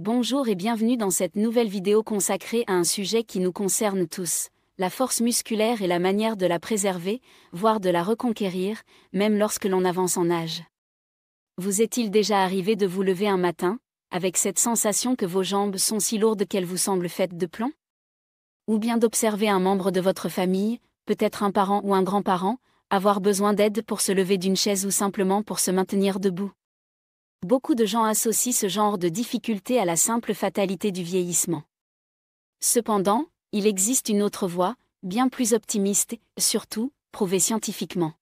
Bonjour et bienvenue dans cette nouvelle vidéo consacrée à un sujet qui nous concerne tous, la force musculaire et la manière de la préserver, voire de la reconquérir, même lorsque l'on avance en âge. Vous est-il déjà arrivé de vous lever un matin, avec cette sensation que vos jambes sont si lourdes qu'elles vous semblent faites de plomb? Ou bien d'observer un membre de votre famille, peut-être un parent ou un grand-parent, avoir besoin d'aide pour se lever d'une chaise ou simplement pour se maintenir debout? Beaucoup de gens associent ce genre de difficulté à la simple fatalité du vieillissement. Cependant, il existe une autre voie, bien plus optimiste, surtout, prouvée scientifiquement.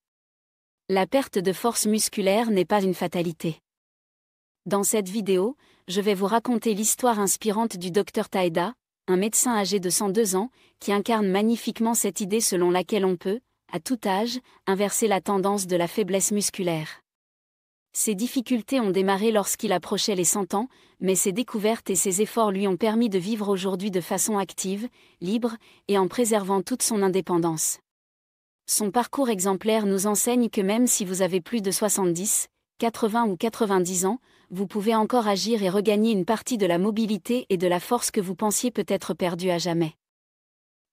La perte de force musculaire n'est pas une fatalité. Dans cette vidéo, je vais vous raconter l'histoire inspirante du Dr Taeda, un médecin âgé de 102 ans, qui incarne magnifiquement cette idée selon laquelle on peut, à tout âge, inverser la tendance de la faiblesse musculaire. Ses difficultés ont démarré lorsqu'il approchait les 100 ans, mais ses découvertes et ses efforts lui ont permis de vivre aujourd'hui de façon active, libre, et en préservant toute son indépendance. Son parcours exemplaire nous enseigne que même si vous avez plus de 70, 80 ou 90 ans, vous pouvez encore agir et regagner une partie de la mobilité et de la force que vous pensiez peut-être perdue à jamais.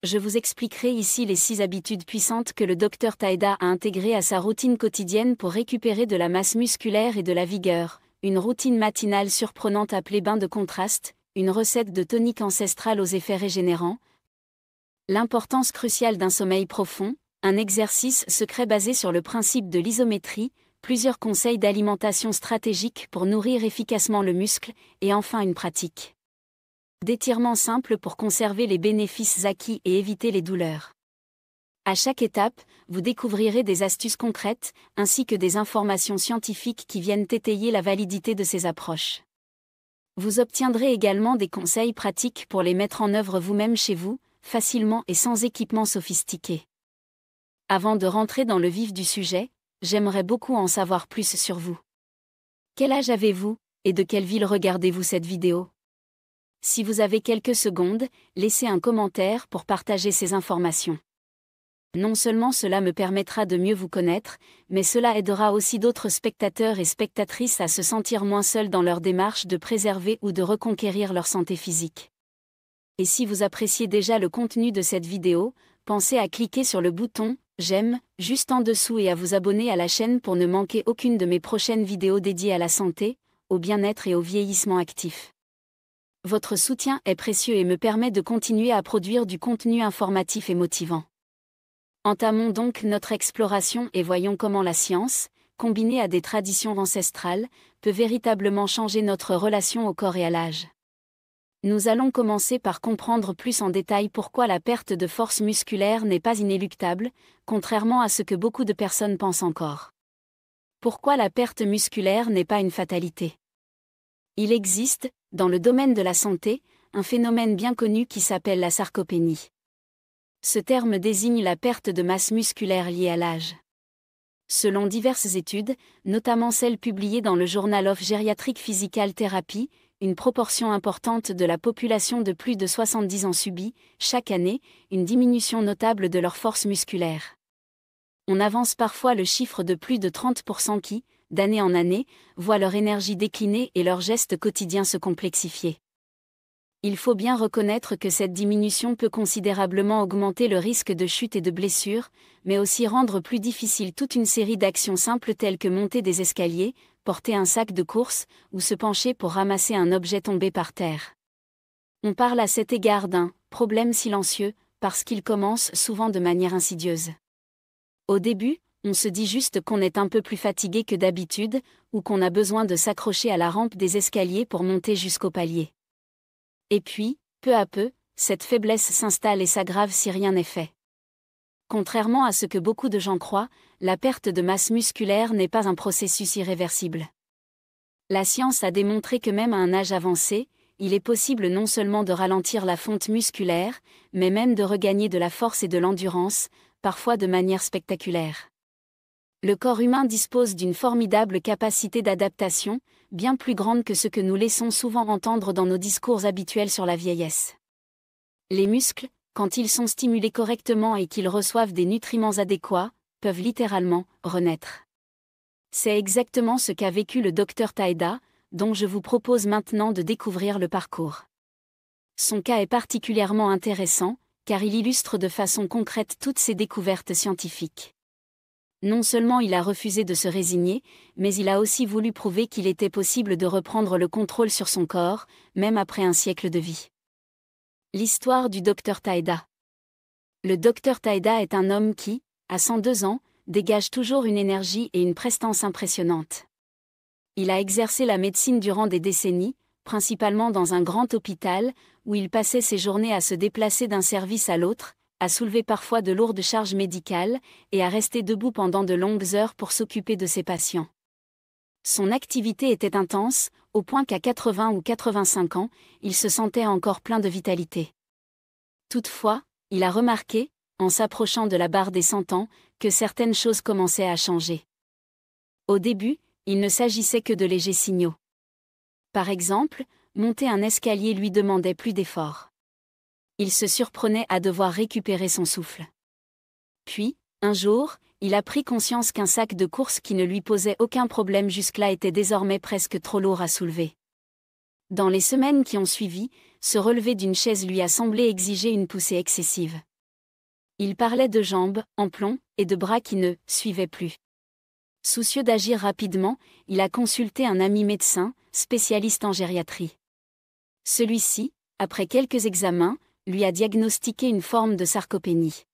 Je vous expliquerai ici les 6 habitudes puissantes que le Dr Taeda a intégrées à sa routine quotidienne pour récupérer de la masse musculaire et de la vigueur, une routine matinale surprenante appelée bain de contraste, une recette de tonique ancestrale aux effets régénérants, l'importance cruciale d'un sommeil profond, un exercice secret basé sur le principe de l'isométrie, plusieurs conseils d'alimentation stratégique pour nourrir efficacement le muscle, et enfin une pratique d'étirement simple pour conserver les bénéfices acquis et éviter les douleurs. À chaque étape, vous découvrirez des astuces concrètes, ainsi que des informations scientifiques qui viennent étayer la validité de ces approches. Vous obtiendrez également des conseils pratiques pour les mettre en œuvre vous-même chez vous, facilement et sans équipement sophistiqué. Avant de rentrer dans le vif du sujet, j'aimerais beaucoup en savoir plus sur vous. Quel âge avez-vous, et de quelle ville regardez-vous cette vidéo? Si vous avez quelques secondes, laissez un commentaire pour partager ces informations. Non seulement cela me permettra de mieux vous connaître, mais cela aidera aussi d'autres spectateurs et spectatrices à se sentir moins seuls dans leur démarche de préserver ou de reconquérir leur santé physique. Et si vous appréciez déjà le contenu de cette vidéo, pensez à cliquer sur le bouton « J'aime » juste en dessous et à vous abonner à la chaîne pour ne manquer aucune de mes prochaines vidéos dédiées à la santé, au bien-être et au vieillissement actif. Votre soutien est précieux et me permet de continuer à produire du contenu informatif et motivant. Entamons donc notre exploration et voyons comment la science, combinée à des traditions ancestrales, peut véritablement changer notre relation au corps et à l'âge. Nous allons commencer par comprendre plus en détail pourquoi la perte de force musculaire n'est pas inéluctable, contrairement à ce que beaucoup de personnes pensent encore. Pourquoi la perte musculaire n'est pas une fatalité? Il existe, dans le domaine de la santé, un phénomène bien connu qui s'appelle la sarcopénie. Ce terme désigne la perte de masse musculaire liée à l'âge. Selon diverses études, notamment celles publiées dans le Journal of Geriatric Physical Therapy, une proportion importante de la population de plus de 70 ans subit, chaque année, une diminution notable de leur force musculaire. On avance parfois le chiffre de plus de 30% qui, d'année en année, voient leur énergie décliner et leurs gestes quotidiens se complexifier. Il faut bien reconnaître que cette diminution peut considérablement augmenter le risque de chute et de blessure, mais aussi rendre plus difficile toute une série d'actions simples telles que monter des escaliers, porter un sac de course, ou se pencher pour ramasser un objet tombé par terre. On parle à cet égard d'un « problème silencieux » parce qu'il commence souvent de manière insidieuse. Au début, on se dit juste qu'on est un peu plus fatigué que d'habitude, ou qu'on a besoin de s'accrocher à la rampe des escaliers pour monter jusqu'au palier. Et puis, peu à peu, cette faiblesse s'installe et s'aggrave si rien n'est fait. Contrairement à ce que beaucoup de gens croient, la perte de masse musculaire n'est pas un processus irréversible. La science a démontré que même à un âge avancé, il est possible non seulement de ralentir la fonte musculaire, mais même de regagner de la force et de l'endurance, parfois de manière spectaculaire. Le corps humain dispose d'une formidable capacité d'adaptation, bien plus grande que ce que nous laissons souvent entendre dans nos discours habituels sur la vieillesse. Les muscles, quand ils sont stimulés correctement et qu'ils reçoivent des nutriments adéquats, peuvent littéralement renaître. C'est exactement ce qu'a vécu le Dr Taeda, dont je vous propose maintenant de découvrir le parcours. Son cas est particulièrement intéressant, car il illustre de façon concrète toutes ses découvertes scientifiques. Non seulement il a refusé de se résigner, mais il a aussi voulu prouver qu'il était possible de reprendre le contrôle sur son corps, même après un siècle de vie. L'histoire du Dr Taeda. Le Dr Taeda est un homme qui, à 102 ans, dégage toujours une énergie et une prestance impressionnantes. Il a exercé la médecine durant des décennies, principalement dans un grand hôpital, où il passait ses journées à se déplacer d'un service à l'autre, à soulever parfois de lourdes charges médicales, et à rester debout pendant de longues heures pour s'occuper de ses patients. Son activité était intense, au point qu'à 80 ou 85 ans, il se sentait encore plein de vitalité. Toutefois, il a remarqué, en s'approchant de la barre des 100 ans, que certaines choses commençaient à changer. Au début, il ne s'agissait que de légers signaux. Par exemple, monter un escalier lui demandait plus d'efforts. Il se surprenait à devoir récupérer son souffle. Puis, un jour, il a pris conscience qu'un sac de course qui ne lui posait aucun problème jusque-là était désormais presque trop lourd à soulever. Dans les semaines qui ont suivi, se relever d'une chaise lui a semblé exiger une poussée excessive. Il parlait de jambes, en plomb, et de bras qui ne suivaient plus. Soucieux d'agir rapidement, il a consulté un ami médecin, spécialiste en gériatrie. Celui-ci, après quelques examens, lui a diagnostiqué une forme de sarcopénie.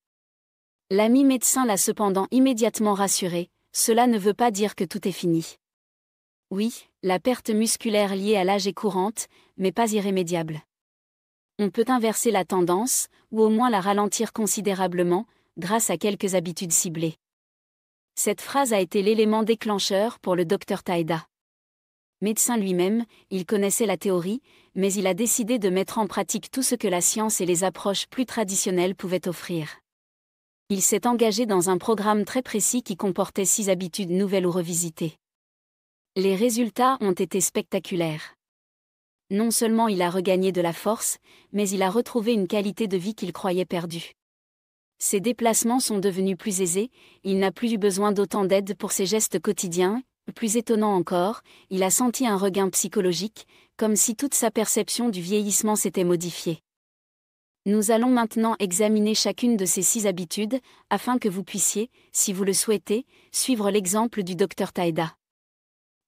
L'ami médecin l'a cependant immédiatement rassuré, cela ne veut pas dire que tout est fini. Oui, la perte musculaire liée à l'âge est courante, mais pas irrémédiable. On peut inverser la tendance, ou au moins la ralentir considérablement, grâce à quelques habitudes ciblées. Cette phrase a été l'élément déclencheur pour le Dr Taeda. Médecin lui-même, il connaissait la théorie, mais il a décidé de mettre en pratique tout ce que la science et les approches plus traditionnelles pouvaient offrir. Il s'est engagé dans un programme très précis qui comportait 6 habitudes nouvelles ou revisitées. Les résultats ont été spectaculaires. Non seulement il a regagné de la force, mais il a retrouvé une qualité de vie qu'il croyait perdue. Ses déplacements sont devenus plus aisés, il n'a plus eu besoin d'autant d'aide pour ses gestes quotidiens. Plus étonnant encore, il a senti un regain psychologique, comme si toute sa perception du vieillissement s'était modifiée. Nous allons maintenant examiner chacune de ces 6 habitudes, afin que vous puissiez, si vous le souhaitez, suivre l'exemple du Dr Taeda.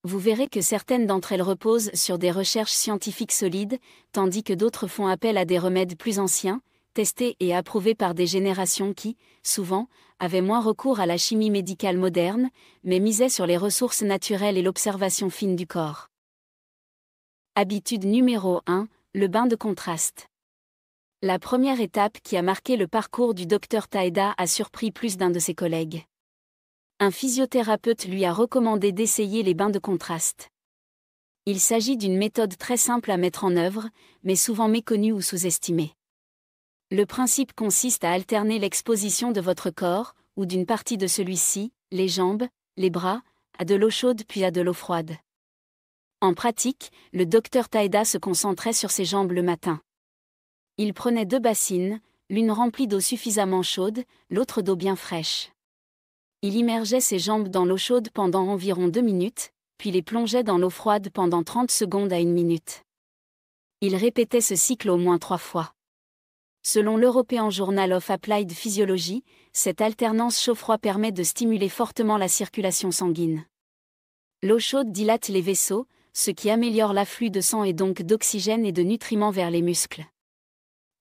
Vous verrez que certaines d'entre elles reposent sur des recherches scientifiques solides, tandis que d'autres font appel à des remèdes plus anciens, testés et approuvés par des générations qui, souvent, avaient moins recours à la chimie médicale moderne, mais misaient sur les ressources naturelles et l'observation fine du corps. Habitude numéro 1, le bain de contraste. La première étape qui a marqué le parcours du Dr Taeda a surpris plus d'un de ses collègues. Un physiothérapeute lui a recommandé d'essayer les bains de contraste. Il s'agit d'une méthode très simple à mettre en œuvre, mais souvent méconnue ou sous-estimée. Le principe consiste à alterner l'exposition de votre corps, ou d'une partie de celui-ci, les jambes, les bras, à de l'eau chaude puis à de l'eau froide. En pratique, le Dr Taeda se concentrait sur ses jambes le matin. Il prenait 2 bassines, l'une remplie d'eau suffisamment chaude, l'autre d'eau bien fraîche. Il immergeait ses jambes dans l'eau chaude pendant environ 2 minutes, puis les plongeait dans l'eau froide pendant 30 secondes à 1 minute. Il répétait ce cycle au moins 3 fois. Selon l'European Journal of Applied Physiology, cette alternance chaud-froid permet de stimuler fortement la circulation sanguine. L'eau chaude dilate les vaisseaux, ce qui améliore l'afflux de sang et donc d'oxygène et de nutriments vers les muscles.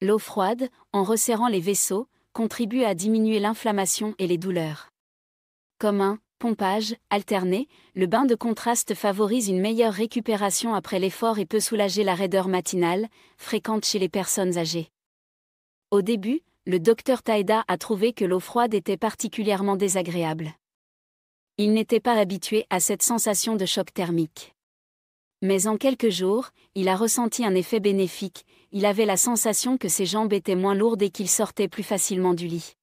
L'eau froide, en resserrant les vaisseaux, contribue à diminuer l'inflammation et les douleurs. Comme un pompage alterné, le bain de contraste favorise une meilleure récupération après l'effort et peut soulager la raideur matinale, fréquente chez les personnes âgées. Au début, le Dr Taeda a trouvé que l'eau froide était particulièrement désagréable. Il n'était pas habitué à cette sensation de choc thermique. Mais en quelques jours, il a ressenti un effet bénéfique, il avait la sensation que ses jambes étaient moins lourdes et qu'il sortait plus facilement du lit.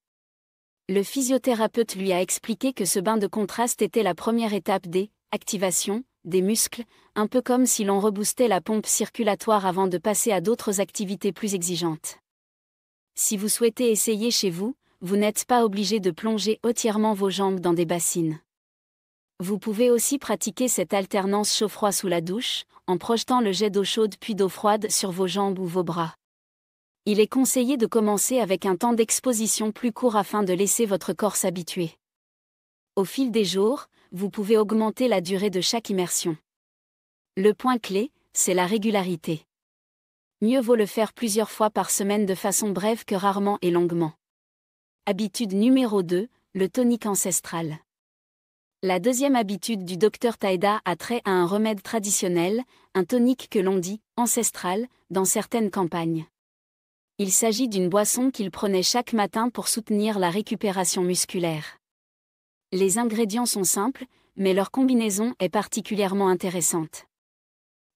Le physiothérapeute lui a expliqué que ce bain de contraste était la première étape des activations des muscles, un peu comme si l'on reboostait la pompe circulatoire avant de passer à d'autres activités plus exigeantes. Si vous souhaitez essayer chez vous, vous n'êtes pas obligé de plonger entièrement vos jambes dans des bassines. Vous pouvez aussi pratiquer cette alternance chaud-froid sous la douche, en projetant le jet d'eau chaude puis d'eau froide sur vos jambes ou vos bras. Il est conseillé de commencer avec un temps d'exposition plus court afin de laisser votre corps s'habituer. Au fil des jours, vous pouvez augmenter la durée de chaque immersion. Le point clé, c'est la régularité. Mieux vaut le faire plusieurs fois par semaine de façon brève que rarement et longuement. Habitude numéro 2, le tonique ancestral. La deuxième habitude du Dr Taïda a trait à un remède traditionnel, un tonique que l'on dit « ancestral » dans certaines campagnes. Il s'agit d'une boisson qu'il prenait chaque matin pour soutenir la récupération musculaire. Les ingrédients sont simples, mais leur combinaison est particulièrement intéressante.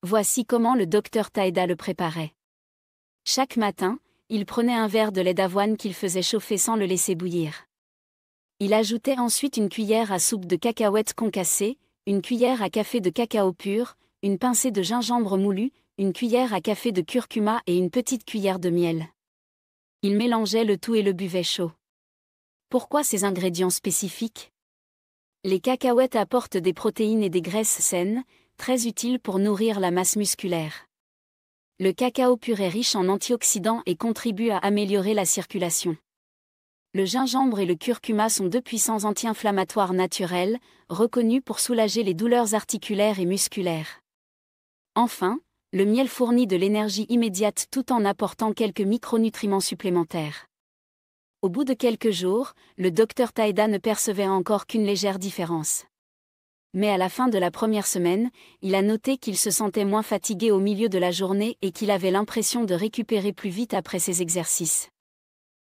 Voici comment le Dr Taïda le préparait. Chaque matin, il prenait un verre de lait d'avoine qu'il faisait chauffer sans le laisser bouillir. Il ajoutait ensuite une cuillère à soupe de cacahuètes concassées, une cuillère à café de cacao pur, une pincée de gingembre moulu, une cuillère à café de curcuma et une petite cuillère de miel. Il mélangeait le tout et le buvait chaud. Pourquoi ces ingrédients spécifiques ? Les cacahuètes apportent des protéines et des graisses saines, très utiles pour nourrir la masse musculaire. Le cacao pur est riche en antioxydants et contribue à améliorer la circulation. Le gingembre et le curcuma sont deux puissants anti-inflammatoires naturels, reconnus pour soulager les douleurs articulaires et musculaires. Enfin, le miel fournit de l'énergie immédiate tout en apportant quelques micronutriments supplémentaires. Au bout de quelques jours, le Dr Taïda ne percevait encore qu'une légère différence. Mais à la fin de la première semaine, il a noté qu'il se sentait moins fatigué au milieu de la journée et qu'il avait l'impression de récupérer plus vite après ses exercices.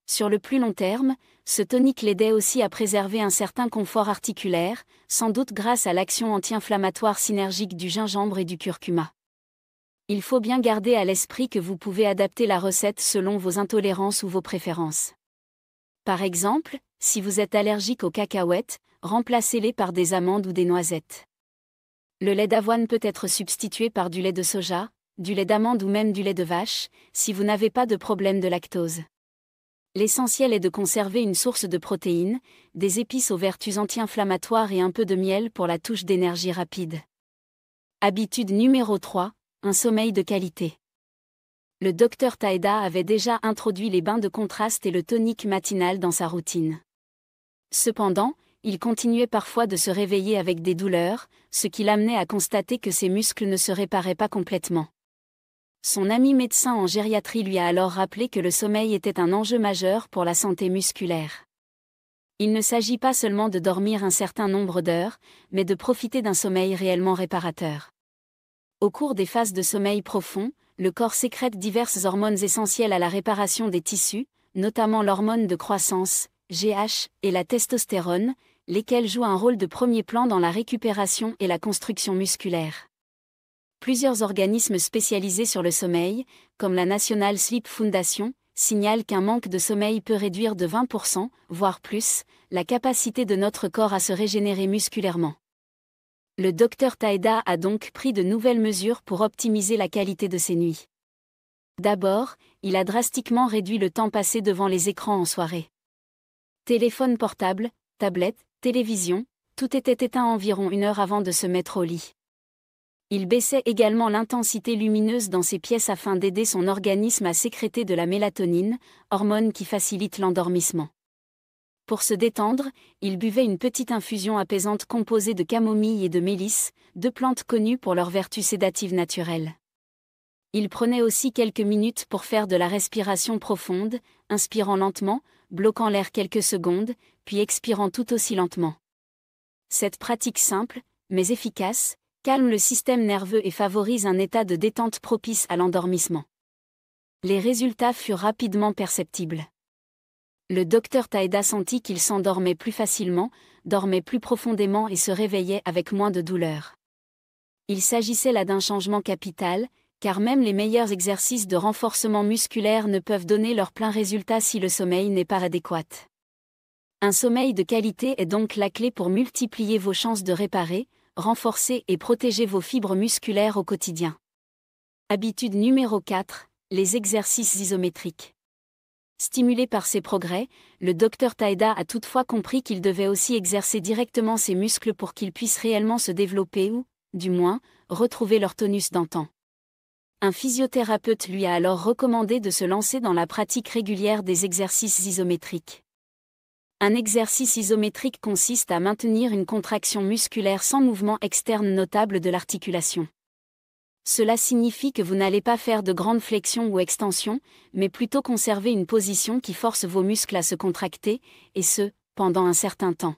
Sur le plus long terme, ce tonique l'aidait aussi à préserver un certain confort articulaire, sans doute grâce à l'action anti-inflammatoire synergique du gingembre et du curcuma. Il faut bien garder à l'esprit que vous pouvez adapter la recette selon vos intolérances ou vos préférences. Par exemple, si vous êtes allergique aux cacahuètes, remplacez-les par des amandes ou des noisettes. Le lait d'avoine peut être substitué par du lait de soja, du lait d'amande ou même du lait de vache, si vous n'avez pas de problème de lactose. L'essentiel est de conserver une source de protéines, des épices aux vertus anti-inflammatoires et un peu de miel pour la touche d'énergie rapide. Habitude numéro 3, un sommeil de qualité. Le Dr Taïda avait déjà introduit les bains de contraste et le tonique matinal dans sa routine. Cependant, il continuait parfois de se réveiller avec des douleurs, ce qui l'amenait à constater que ses muscles ne se réparaient pas complètement. Son ami médecin en gériatrie lui a alors rappelé que le sommeil était un enjeu majeur pour la santé musculaire. Il ne s'agit pas seulement de dormir un certain nombre d'heures, mais de profiter d'un sommeil réellement réparateur. Au cours des phases de sommeil profond, le corps sécrète diverses hormones essentielles à la réparation des tissus, notamment l'hormone de croissance, GH, et la testostérone, lesquelles jouent un rôle de premier plan dans la récupération et la construction musculaire. Plusieurs organismes spécialisés sur le sommeil, comme la National Sleep Foundation, signalent qu'un manque de sommeil peut réduire de 20%, voire plus, la capacité de notre corps à se régénérer musculairement. Le Dr Taïda a donc pris de nouvelles mesures pour optimiser la qualité de ses nuits. D'abord, il a drastiquement réduit le temps passé devant les écrans en soirée. Téléphone portable, tablette, télévision, tout était éteint environ 1 heure avant de se mettre au lit. Il baissait également l'intensité lumineuse dans ses pièces afin d'aider son organisme à sécréter de la mélatonine, hormone qui facilite l'endormissement. Pour se détendre, il buvait une petite infusion apaisante composée de camomille et de mélisse, deux plantes connues pour leurs vertus sédatives naturelles. Il prenait aussi quelques minutes pour faire de la respiration profonde, inspirant lentement, bloquant l'air quelques secondes, puis expirant tout aussi lentement. Cette pratique simple, mais efficace, calme le système nerveux et favorise un état de détente propice à l'endormissement. Les résultats furent rapidement perceptibles. Le Dr Taïda sentit qu'il s'endormait plus facilement, dormait plus profondément et se réveillait avec moins de douleur. Il s'agissait là d'un changement capital, car même les meilleurs exercices de renforcement musculaire ne peuvent donner leur plein résultat si le sommeil n'est pas adéquat. Un sommeil de qualité est donc la clé pour multiplier vos chances de réparer, renforcer et protéger vos fibres musculaires au quotidien. Habitude numéro 4, les exercices isométriques. Stimulé par ces progrès, le Dr Taïda a toutefois compris qu'il devait aussi exercer directement ses muscles pour qu'ils puissent réellement se développer ou, du moins, retrouver leur tonus d'antan. Un physiothérapeute lui a alors recommandé de se lancer dans la pratique régulière des exercices isométriques. Un exercice isométrique consiste à maintenir une contraction musculaire sans mouvement externe notable de l'articulation. Cela signifie que vous n'allez pas faire de grandes flexions ou extensions, mais plutôt conserver une position qui force vos muscles à se contracter, et ce, pendant un certain temps.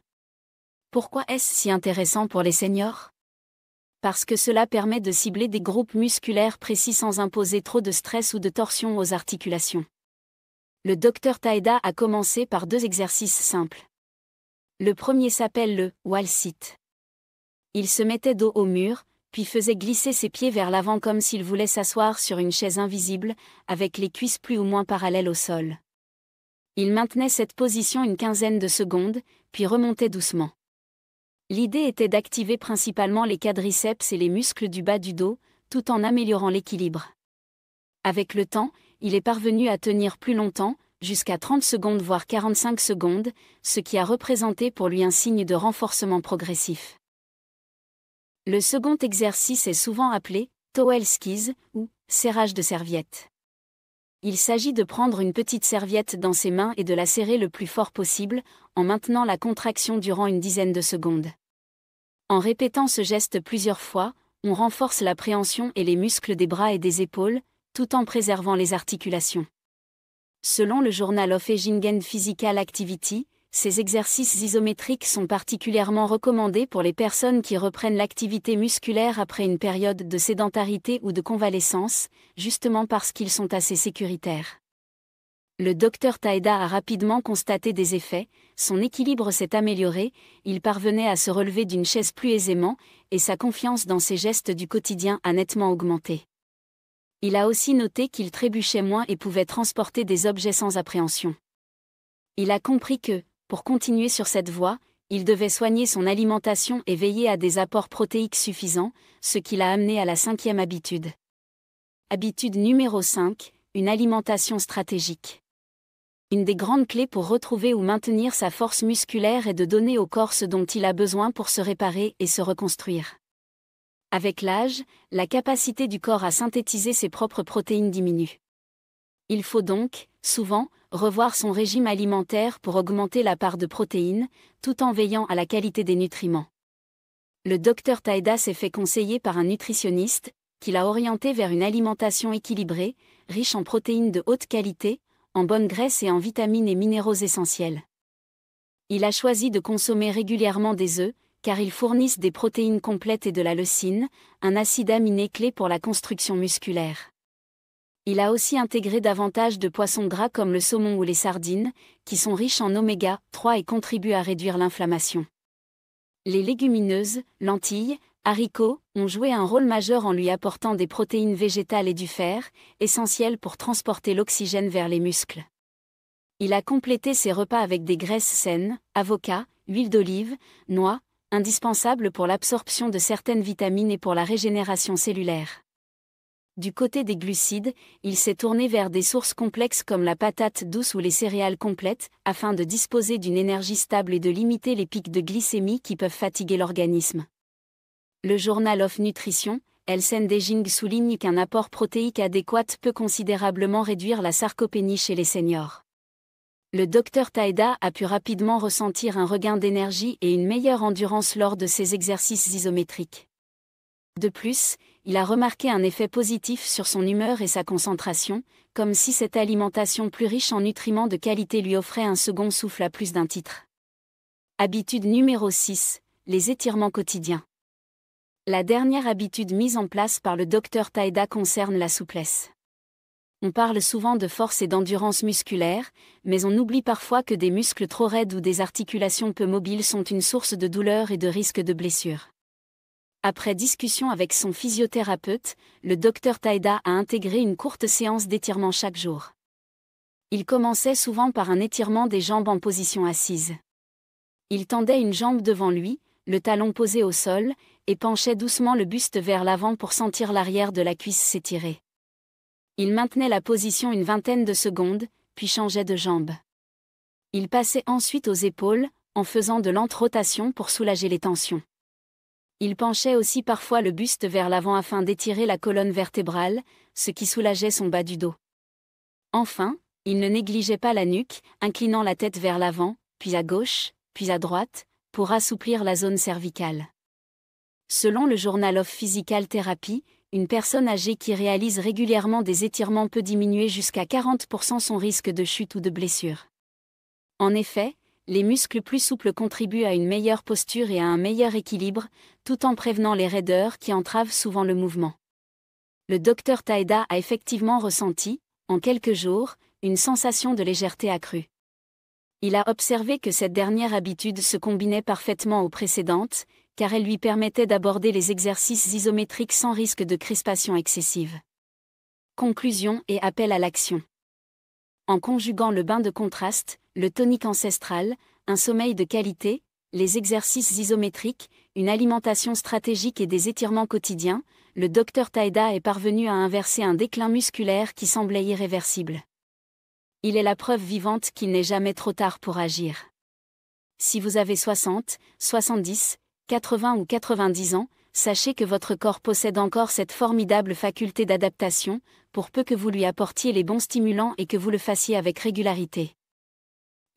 Pourquoi est-ce si intéressant pour les seniors ? Parce que cela permet de cibler des groupes musculaires précis sans imposer trop de stress ou de torsion aux articulations. Le Dr Taïda a commencé par 2 exercices simples. Le premier s'appelle le wall sit. Il se mettait dos au mur, puis faisait glisser ses pieds vers l'avant comme s'il voulait s'asseoir sur une chaise invisible, avec les cuisses plus ou moins parallèles au sol. Il maintenait cette position une quinzaine de secondes, puis remontait doucement. L'idée était d'activer principalement les quadriceps et les muscles du bas du dos, tout en améliorant l'équilibre. Avec le temps, il est parvenu à tenir plus longtemps, jusqu'à 30 secondes voire 45 secondes, ce qui a représenté pour lui un signe de renforcement progressif. Le second exercice est souvent appelé towel squeeze ou serrage de serviette. Il s'agit de prendre une petite serviette dans ses mains et de la serrer le plus fort possible, en maintenant la contraction durant une dizaine de secondes. En répétant ce geste plusieurs fois, on renforce la préhension et les muscles des bras et des épaules, tout en préservant les articulations. Selon le Journal of Aging and Physical Activity, ces exercices isométriques sont particulièrement recommandés pour les personnes qui reprennent l'activité musculaire après une période de sédentarité ou de convalescence, justement parce qu'ils sont assez sécuritaires. Le Dr Taïda a rapidement constaté des effets, son équilibre s'est amélioré, il parvenait à se relever d'une chaise plus aisément, et sa confiance dans ses gestes du quotidien a nettement augmenté. Il a aussi noté qu'il trébuchait moins et pouvait transporter des objets sans appréhension. Il a compris que, pour continuer sur cette voie, il devait soigner son alimentation et veiller à des apports protéiques suffisants, ce qui l'a amené à la 5e habitude. Habitude numéro 5, une alimentation stratégique. Une des grandes clés pour retrouver ou maintenir sa force musculaire est de donner au corps ce dont il a besoin pour se réparer et se reconstruire. Avec l'âge, la capacité du corps à synthétiser ses propres protéines diminue. Il faut donc, souvent, revoir son régime alimentaire pour augmenter la part de protéines, tout en veillant à la qualité des nutriments. Le Dr Taïda s'est fait conseiller par un nutritionniste, qui l'a orienté vers une alimentation équilibrée, riche en protéines de haute qualité, en bonnes graisses et en vitamines et minéraux essentiels. Il a choisi de consommer régulièrement des œufs, car ils fournissent des protéines complètes et de la leucine, un acide aminé clé pour la construction musculaire. Il a aussi intégré davantage de poissons gras comme le saumon ou les sardines, qui sont riches en oméga 3 et contribuent à réduire l'inflammation. Les légumineuses, lentilles, haricots, ont joué un rôle majeur en lui apportant des protéines végétales et du fer, essentiels pour transporter l'oxygène vers les muscles. Il a complété ses repas avec des graisses saines, avocats, huile d'olive, noix, indispensables pour l'absorption de certaines vitamines et pour la régénération cellulaire. Du côté des glucides, il s'est tourné vers des sources complexes comme la patate douce ou les céréales complètes, afin de disposer d'une énergie stable et de limiter les pics de glycémie qui peuvent fatiguer l'organisme. Le Journal of Nutrition, Health and Aging souligne qu'un apport protéique adéquat peut considérablement réduire la sarcopénie chez les seniors. Le Dr Taïda a pu rapidement ressentir un regain d'énergie et une meilleure endurance lors de ses exercices isométriques. De plus, il a remarqué un effet positif sur son humeur et sa concentration, comme si cette alimentation plus riche en nutriments de qualité lui offrait un second souffle à plus d'un titre. Habitude numéro 6, les étirements quotidiens. La dernière habitude mise en place par le Dr Taïda concerne la souplesse. On parle souvent de force et d'endurance musculaire, mais on oublie parfois que des muscles trop raides ou des articulations peu mobiles sont une source de douleur et de risque de blessure. Après discussion avec son physiothérapeute, le Dr Taïda a intégré une courte séance d'étirement chaque jour. Il commençait souvent par un étirement des jambes en position assise. Il tendait une jambe devant lui, le talon posé au sol, et penchait doucement le buste vers l'avant pour sentir l'arrière de la cuisse s'étirer. Il maintenait la position une vingtaine de secondes, puis changeait de jambe. Il passait ensuite aux épaules, en faisant de lentes rotations pour soulager les tensions. Il penchait aussi parfois le buste vers l'avant afin d'étirer la colonne vertébrale, ce qui soulageait son bas du dos. Enfin, il ne négligeait pas la nuque, inclinant la tête vers l'avant, puis à gauche, puis à droite, pour assouplir la zone cervicale. Selon le Journal of Physical Therapy, une personne âgée qui réalise régulièrement des étirements peut diminuer jusqu'à 40% son risque de chute ou de blessure. En effet, les muscles plus souples contribuent à une meilleure posture et à un meilleur équilibre, tout en prévenant les raideurs qui entravent souvent le mouvement. Le Dr Taida a effectivement ressenti, en quelques jours, une sensation de légèreté accrue. Il a observé que cette dernière habitude se combinait parfaitement aux précédentes, car elle lui permettait d'aborder les exercices isométriques sans risque de crispation excessive. Conclusion et appel à l'action. En conjuguant le bain de contraste, le tonique ancestral, un sommeil de qualité, les exercices isométriques, une alimentation stratégique et des étirements quotidiens, le Dr Taida est parvenu à inverser un déclin musculaire qui semblait irréversible. Il est la preuve vivante qu'il n'est jamais trop tard pour agir. Si vous avez 60, 70, 80 ou 90 ans, sachez que votre corps possède encore cette formidable faculté d'adaptation, pour peu que vous lui apportiez les bons stimulants et que vous le fassiez avec régularité.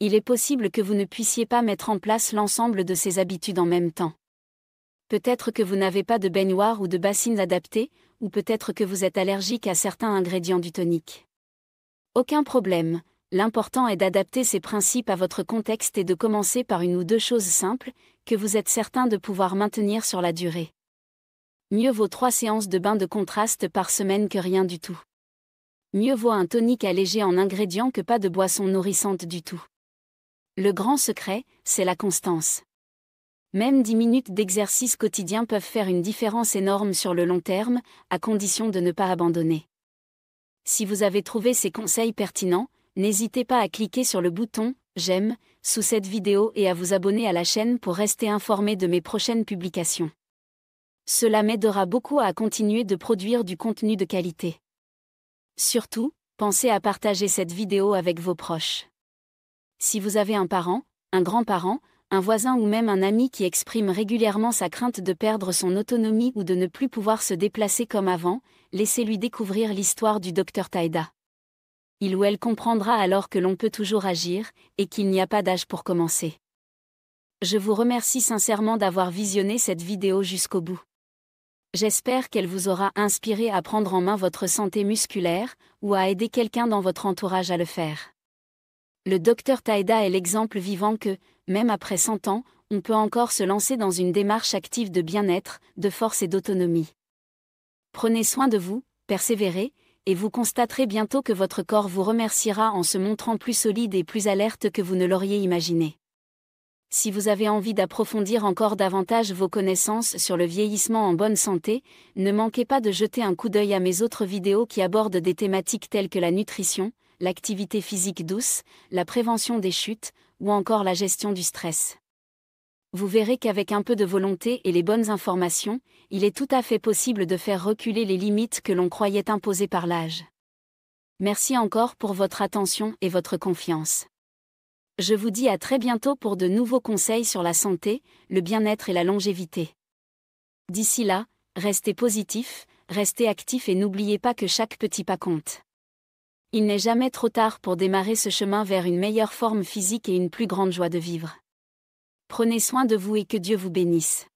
Il est possible que vous ne puissiez pas mettre en place l'ensemble de ces habitudes en même temps. Peut-être que vous n'avez pas de baignoire ou de bassines adaptées, ou peut-être que vous êtes allergique à certains ingrédients du tonique. Aucun problème, l'important est d'adapter ces principes à votre contexte et de commencer par une ou deux choses simples, que vous êtes certain de pouvoir maintenir sur la durée. Mieux vaut 3 séances de bain de contraste par semaine que rien du tout. Mieux vaut un tonique allégé en ingrédients que pas de boisson nourrissante du tout. Le grand secret, c'est la constance. Même 10 minutes d'exercice quotidien peuvent faire une différence énorme sur le long terme, à condition de ne pas abandonner. Si vous avez trouvé ces conseils pertinents, n'hésitez pas à cliquer sur le bouton « J'aime » sous cette vidéo et à vous abonner à la chaîne pour rester informé de mes prochaines publications. Cela m'aidera beaucoup à continuer de produire du contenu de qualité. Surtout, pensez à partager cette vidéo avec vos proches. Si vous avez un parent, un grand-parent, un voisin ou même un ami qui exprime régulièrement sa crainte de perdre son autonomie ou de ne plus pouvoir se déplacer comme avant, laissez-lui découvrir l'histoire du Dr Taida. Il ou elle comprendra alors que l'on peut toujours agir, et qu'il n'y a pas d'âge pour commencer. Je vous remercie sincèrement d'avoir visionné cette vidéo jusqu'au bout. J'espère qu'elle vous aura inspiré à prendre en main votre santé musculaire, ou à aider quelqu'un dans votre entourage à le faire. Le Dr Taida est l'exemple vivant que, même après 100 ans, on peut encore se lancer dans une démarche active de bien-être, de force et d'autonomie. Prenez soin de vous, persévérez, et vous constaterez bientôt que votre corps vous remerciera en se montrant plus solide et plus alerte que vous ne l'auriez imaginé. Si vous avez envie d'approfondir encore davantage vos connaissances sur le vieillissement en bonne santé, ne manquez pas de jeter un coup d'œil à mes autres vidéos qui abordent des thématiques telles que la nutrition, l'activité physique douce, la prévention des chutes, ou encore la gestion du stress. Vous verrez qu'avec un peu de volonté et les bonnes informations, il est tout à fait possible de faire reculer les limites que l'on croyait imposées par l'âge. Merci encore pour votre attention et votre confiance. Je vous dis à très bientôt pour de nouveaux conseils sur la santé, le bien-être et la longévité. D'ici là, restez positifs, restez actifs et n'oubliez pas que chaque petit pas compte. Il n'est jamais trop tard pour démarrer ce chemin vers une meilleure forme physique et une plus grande joie de vivre. Prenez soin de vous et que Dieu vous bénisse.